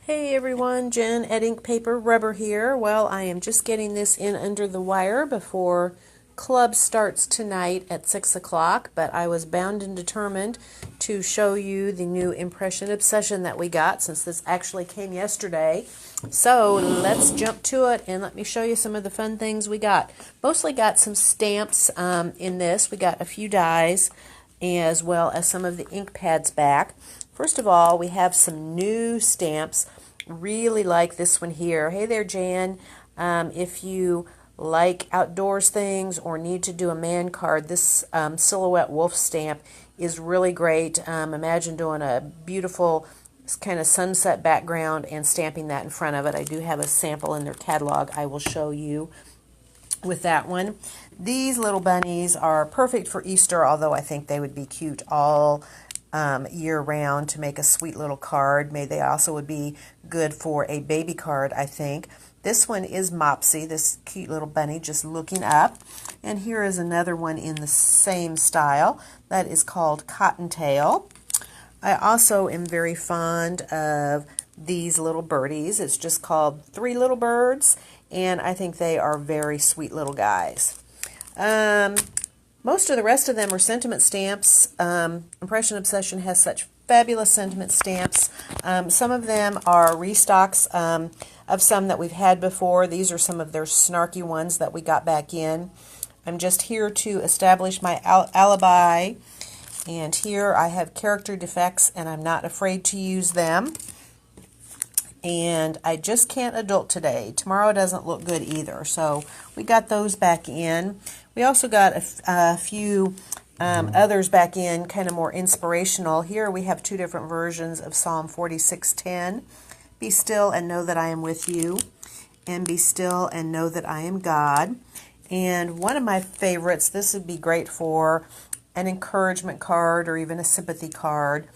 Hey everyone, Jen at Ink Paper Rubber here. Well, I am just getting this in under the wire before club starts tonight at 6 o'clock, but I was bound and determined to show you the new Impression Obsession that we got since this actually came yesterday. So let's jump to it and let me show you some of the fun things we got. Mostly got some stamps in this. We got a few dies as well as some of the ink pads back. First of all, we have some new stamps. Really like this one here. Hey there, Jan. If you like outdoors things or need to do a man card, this silhouette wolf stamp is really great. Imagine doing a beautiful kind of sunset background and stamping that in front of it. I do have a sample in their catalog I will show you with that one. These little bunnies are perfect for Easter, although I think they would be cute all year round to make a sweet little card. Maybe they also would be good for a baby card, I think. This one is Mopsy, this cute little bunny just looking up. And here is another one in the same style that is called Cottontail. I also am very fond of these little birdies. It's just called Three Little Birds, and I think they are very sweet little guys. Most of the rest of them are sentiment stamps. Impression Obsession has such fabulous sentiment stamps. Some of them are restocks of some that we've had before. These are some of their snarky ones that we got back in. I'm just here to establish my alibi. And here I have character defects, and I'm not afraid to use them. And I just can't adult today. Tomorrow doesn't look good either. So we got those back in. We also got a few others back in, kind of more inspirational. Here we have two different versions of Psalm 46:10. Be still and know that I am with you. And be still and know that I am God. And one of my favorites, this would be great for an encouragement card or even a sympathy card.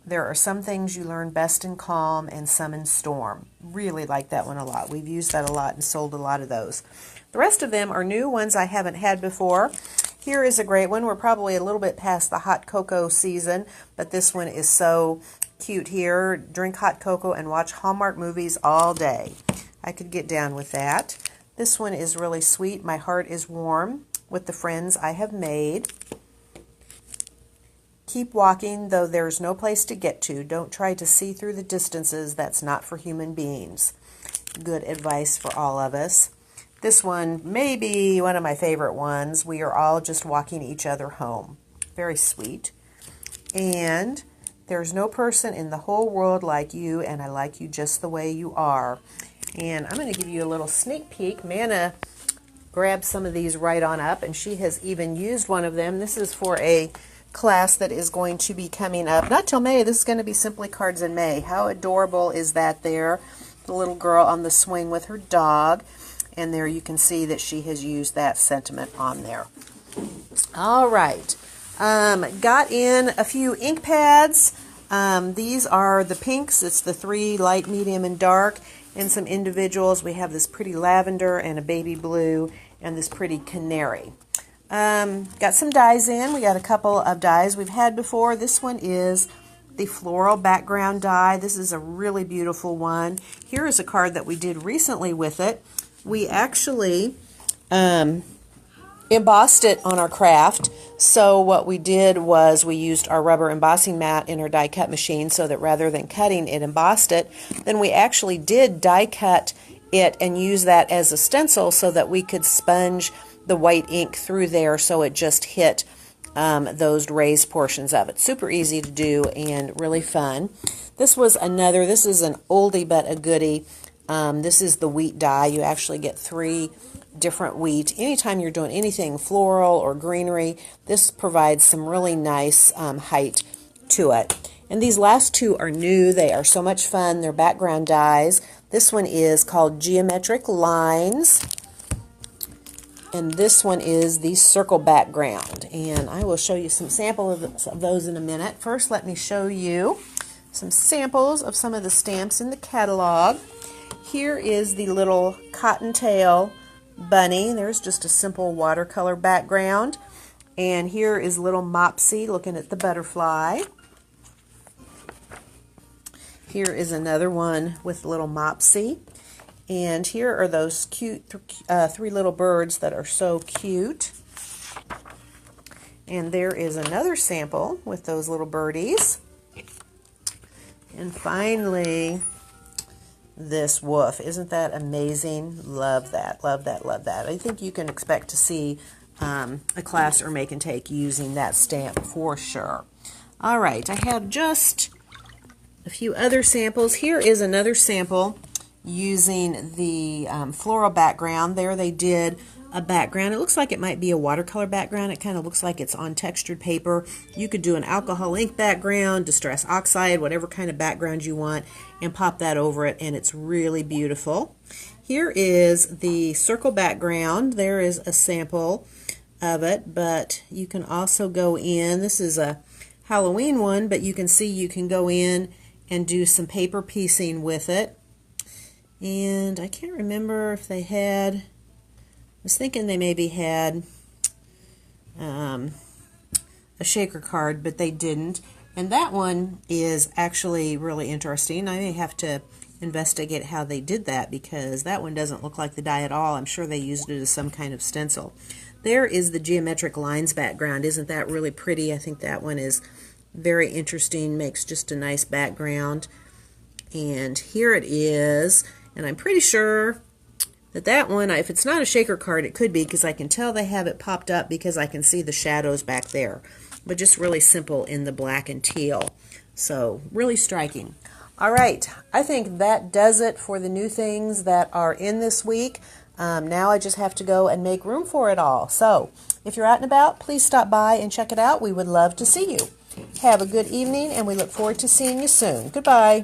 There are some things you learn best in calm and some in storm. Really like that one a lot. We've used that a lot and sold a lot of those. The rest of them are new ones I haven't had before. Here is a great one. We're probably a little bit past the hot cocoa season, but this one is so cute here. Drink hot cocoa and watch Hallmark movies all day. I could get down with that. This one is really sweet. My heart is warm with the friends I have made. Keep walking, though there's no place to get to. Don't try to see through the distances. That's not for human beings. Good advice for all of us. This one may be one of my favorite ones. We are all just walking each other home. Very sweet. And there's no person in the whole world like you, and I like you just the way you are. And I'm going to give you a little sneak peek. Manna grabbed some of these right on up, and she has even used one of them. This is for a class that is going to be coming up not till May. This is going to be Simply Cards in May. How adorable is that there? The little girl on the swing with her dog, and there you can see that she has used that sentiment on there. All right, got in a few ink pads. These are the pinks. It's the 3 light, medium, and dark, and some individuals. We have this pretty lavender and a baby blue and this pretty canary. Got some dies in. We got a couple of dies we've had before. This one is the floral background die. This is a really beautiful one. Here is a card that we did recently with it. We actually embossed it on our craft. So what we did was we used our rubber embossing mat in our die cut machine so that rather than cutting it, embossed it. Then we actually did die cut it and use that as a stencil so that we could sponge the white ink through there so it just hit those raised portions of it. Super easy to do and really fun. This is an oldie but a goodie. This is the wheat die. You actually get 3 different wheat. Anytime you're doing anything floral or greenery, this provides some really nice height to it. And these last 2 are new. They are so much fun. They're background dies. This one is called Geometric Lines. And this one is the circle background. And I will show you some samples of those in a minute. First, let me show you some samples of some of the stamps in the catalog. Here is the little Cottontail bunny. There's just a simple watercolor background. And here is little Mopsy looking at the butterfly. Here is another one with little Mopsy. And here are those cute three little birds that are so cute. And there is another sample with those little birdies. And finally, this wolf. Isn't that amazing? Love that, love that, love that. I think you can expect to see a class or make and take using that stamp for sure. All right, I have just a few other samples. Here is another sample using the floral background. There they did a background. It looks like it might be a watercolor background. It kind of looks like it's on textured paper. You could do an alcohol ink background, distress oxide, whatever kind of background you want, and pop that over it, and it's really beautiful. Here is the circle background. There is a sample of it, but you can also go in. This is a Halloween one, but you can see you can go in and do some paper piecing with it. And I can't remember if they had, I was thinking they maybe had a shaker card, but they didn't. And that one is actually really interesting. I may have to investigate how they did that, because that one doesn't look like the die at all. I'm sure they used it as some kind of stencil. There is the geometric lines background. Isn't that really pretty? I think that one is very interesting, makes just a nice background. And here it is. And I'm pretty sure that that one, if it's not a shaker card, it could be, because I can tell they have it popped up because I can see the shadows back there. But just really simple in the black and teal. So really striking. All right, I think that does it for the new things that are in this week. Now I just have to go and make room for it all. So if you're out and about, please stop by and check it out. We would love to see you. Have a good evening, and we look forward to seeing you soon. Goodbye.